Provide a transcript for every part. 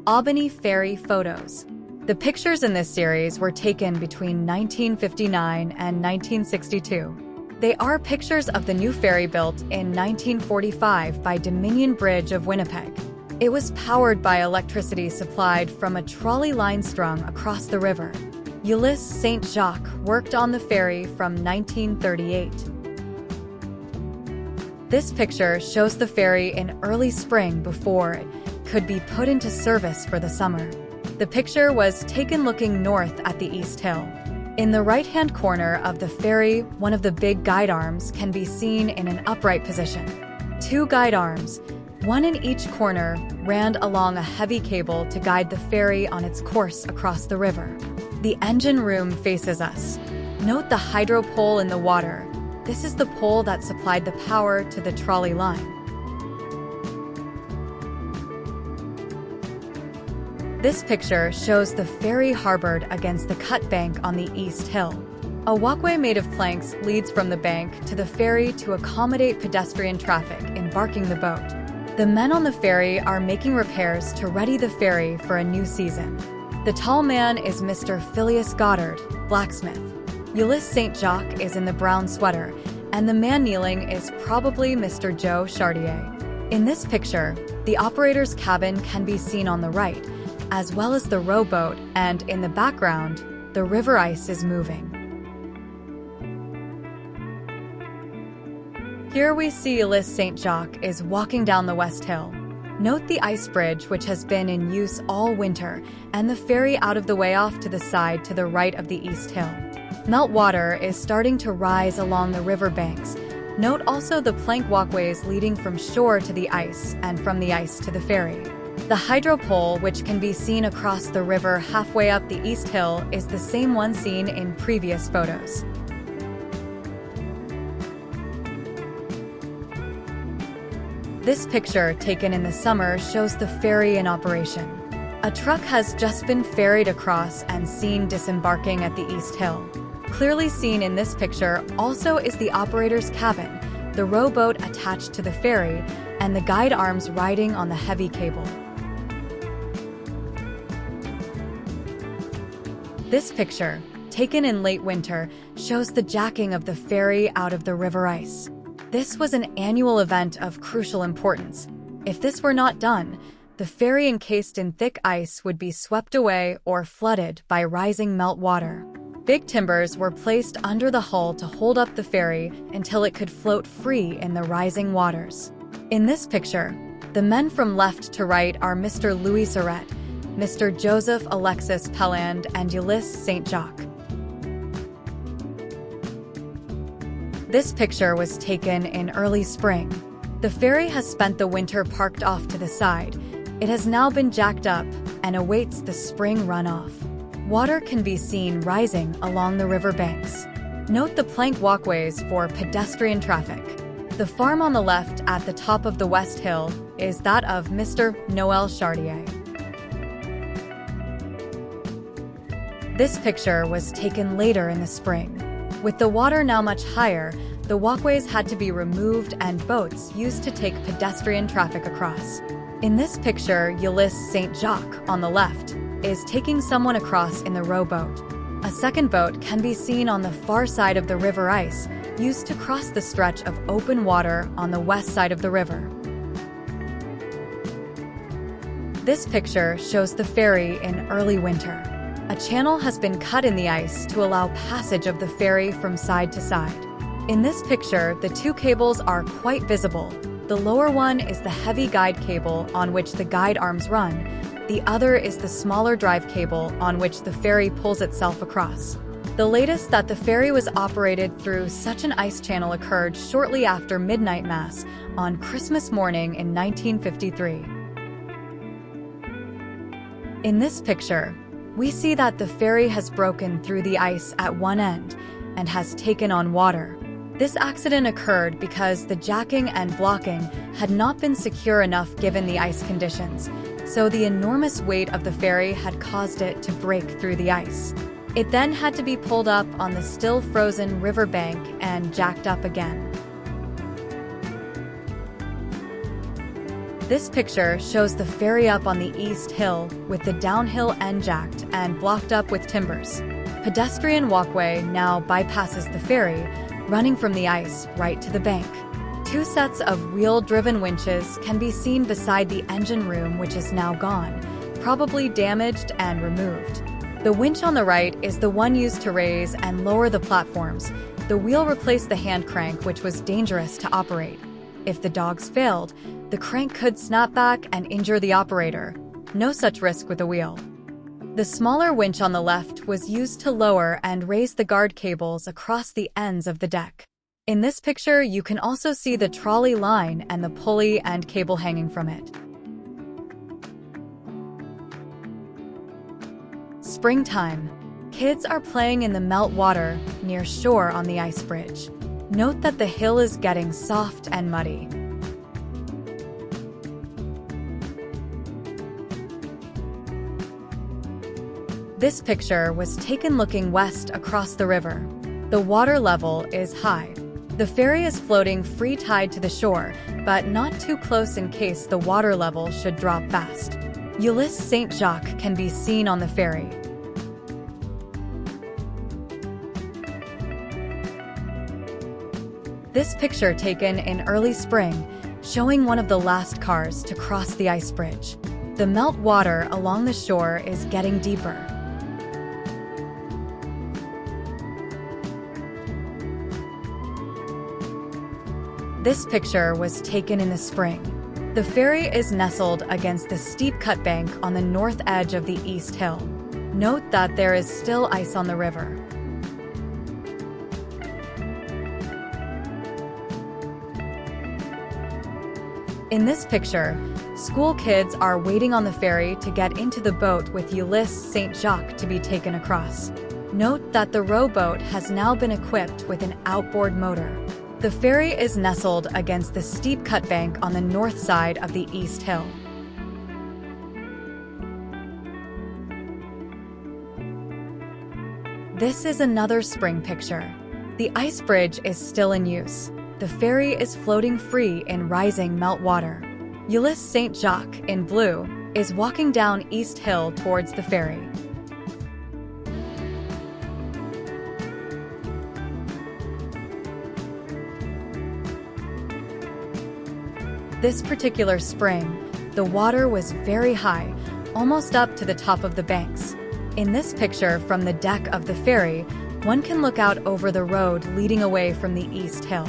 Aubigny Ferry photos. The pictures in this series were taken between 1959 and 1962. They are pictures of the new ferry built in 1945 by Dominion Bridge of Winnipeg. It was powered by electricity supplied from a trolley line strung across the river. Ulysse St-Jacques worked on the ferry from 1938. This picture shows the ferry in early spring before it could be put into service for the summer. The picture was taken looking north at the East Hill. In the right-hand corner of the ferry, one of the big guide arms can be seen in an upright position. Two guide arms, one in each corner, ran along a heavy cable to guide the ferry on its course across the river. The engine room faces us. Note the hydro pole in the water. This is the pole that supplied the power to the trolley line. This picture shows the ferry harbored against the cut bank on the East Hill. A walkway made of planks leads from the bank to the ferry to accommodate pedestrian traffic embarking the boat. The men on the ferry are making repairs to ready the ferry for a new season. The tall man is Mr. Phileas Goddard, blacksmith. Ulysse St-Jacques is in the brown sweater, and the man kneeling is probably Mr. Joe Chartier. In this picture, the operator's cabin can be seen on the right, as well as the rowboat, and in the background, the river ice is moving. Here we see Ulysse St-Jacques is walking down the West Hill. Note the ice bridge, which has been in use all winter, and the ferry out of the way off to the side to the right of the East Hill. Meltwater is starting to rise along the river banks. Note also the plank walkways leading from shore to the ice and from the ice to the ferry. The hydro pole, which can be seen across the river halfway up the East Hill, is the same one seen in previous photos. This picture, taken in the summer, shows the ferry in operation. A truck has just been ferried across and seen disembarking at the East Hill. Clearly seen in this picture also is the operator's cabin, the rowboat attached to the ferry, and the guide arms riding on the heavy cable. This picture, taken in late winter, shows the jacking of the ferry out of the river ice. This was an annual event of crucial importance. If this were not done, the ferry encased in thick ice would be swept away or flooded by rising meltwater. Big timbers were placed under the hull to hold up the ferry until it could float free in the rising waters. In this picture, the men from left to right are Mr. Louis Surette, Mr. Joseph Alexis Pelland, and Ulysse St-Jacques. This picture was taken in early spring. The ferry has spent the winter parked off to the side. It has now been jacked up and awaits the spring runoff. Water can be seen rising along the river banks. Note the plank walkways for pedestrian traffic. The farm on the left at the top of the West Hill is that of Mr. Noel Chartier. This picture was taken later in the spring. With the water now much higher, the walkways had to be removed and boats used to take pedestrian traffic across. In this picture, Ulysse St-Jacques, on the left, is taking someone across in the rowboat. A second boat can be seen on the far side of the river ice, used to cross the stretch of open water on the west side of the river. This picture shows the ferry in early winter. A channel has been cut in the ice to allow passage of the ferry from side to side. In this picture, the two cables are quite visible. The lower one is the heavy guide cable on which the guide arms run. The other is the smaller drive cable on which the ferry pulls itself across. The latest that the ferry was operated through such an ice channel occurred shortly after midnight mass on Christmas morning in 1953. In this picture, we see that the ferry has broken through the ice at one end and has taken on water. This accident occurred because the jacking and blocking had not been secure enough given the ice conditions, so the enormous weight of the ferry had caused it to break through the ice. It then had to be pulled up on the still frozen riverbank and jacked up again. This picture shows the ferry up on the East Hill with the downhill end jacked and blocked up with timbers. Pedestrian walkway now bypasses the ferry, running from the ice right to the bank. 2 sets of wheel-driven winches can be seen beside the engine room, which is now gone, probably damaged and removed. The winch on the right is the one used to raise and lower the platforms. The wheel replaced the hand crank, which was dangerous to operate. If the dogs failed, the crank could snap back and injure the operator. No such risk with the wheel. The smaller winch on the left was used to lower and raise the guard cables across the ends of the deck. In this picture, you can also see the trolley line and the pulley and cable hanging from it. Springtime. Kids are playing in the meltwater near shore on the ice bridge. Note that the hill is getting soft and muddy. This picture was taken looking west across the river. The water level is high. The ferry is floating free tide to the shore, but not too close in case the water level should drop fast. Ulysse St-Jacques can be seen on the ferry. This picture taken in early spring, showing one of the last cars to cross the ice bridge. The melt water along the shore is getting deeper. This picture was taken in the spring. The ferry is nestled against the steep cut bank on the north edge of the East Hill. Note that there is still ice on the river. In this picture, school kids are waiting on the ferry to get into the boat with Ulysse St-Jacques to be taken across. Note that the rowboat has now been equipped with an outboard motor. The ferry is nestled against the steep cut bank on the north side of the East Hill. This is another spring picture. The ice bridge is still in use. The ferry is floating free in rising meltwater. Ulysse St-Jacques, in blue, is walking down East Hill towards the ferry. This particular spring, the water was very high, almost up to the top of the banks. In this picture from the deck of the ferry, one can look out over the road leading away from the East Hill.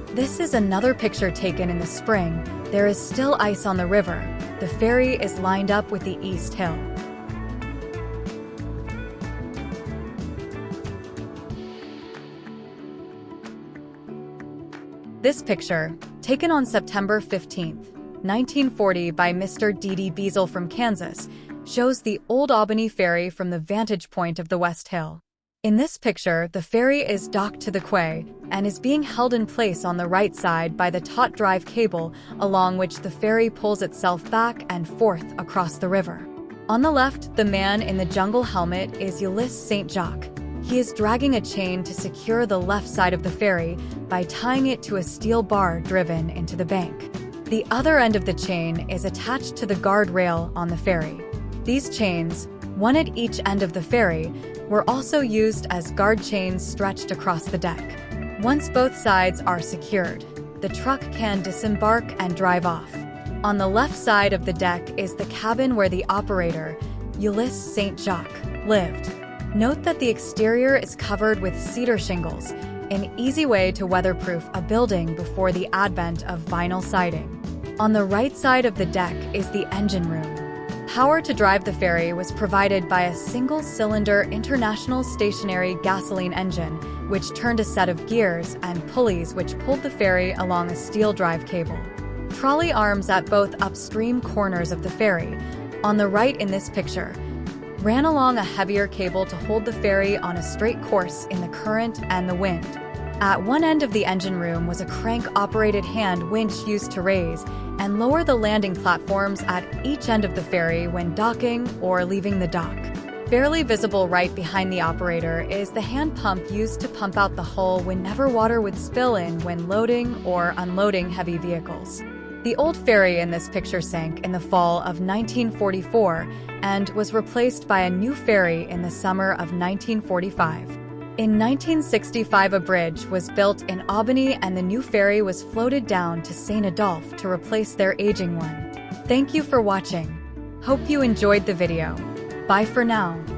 This is another picture taken in the spring. There is still ice on the river. The ferry is lined up with the East Hill. This picture, taken on September 15, 1940 by Mr. D.D. Beazle from Kansas, shows the old Aubigny ferry from the vantage point of the West Hill. In this picture, the ferry is docked to the quay and is being held in place on the right side by the taut drive cable along which the ferry pulls itself back and forth across the river. On the left, the man in the jungle helmet is Ulysse St-Jacques. He is dragging a chain to secure the left side of the ferry by tying it to a steel bar driven into the bank. The other end of the chain is attached to the guardrail on the ferry. These chains, one at each end of the ferry, were also used as guard chains stretched across the deck. Once both sides are secured, the truck can disembark and drive off. On the left side of the deck is the cabin where the operator, Ulysse St-Jacques, lived. Note that the exterior is covered with cedar shingles, an easy way to weatherproof a building before the advent of vinyl siding. On the right side of the deck is the engine room. Power to drive the ferry was provided by a single-cylinder International stationary gasoline engine, which turned a set of gears and pulleys which pulled the ferry along a steel drive cable. Trolley arms at both upstream corners of the ferry, on the right in this picture, ran along a heavier cable to hold the ferry on a straight course in the current and the wind. At one end of the engine room was a crank-operated hand winch used to raise and lower the landing platforms at each end of the ferry when docking or leaving the dock. Barely visible right behind the operator is the hand pump used to pump out the hull whenever water would spill in when loading or unloading heavy vehicles. The old ferry in this picture sank in the fall of 1944 and was replaced by a new ferry in the summer of 1945. In 1965, a bridge was built in Aubigny and the new ferry was floated down to St. Adolphe to replace their aging one. Thank you for watching. Hope you enjoyed the video. Bye for now.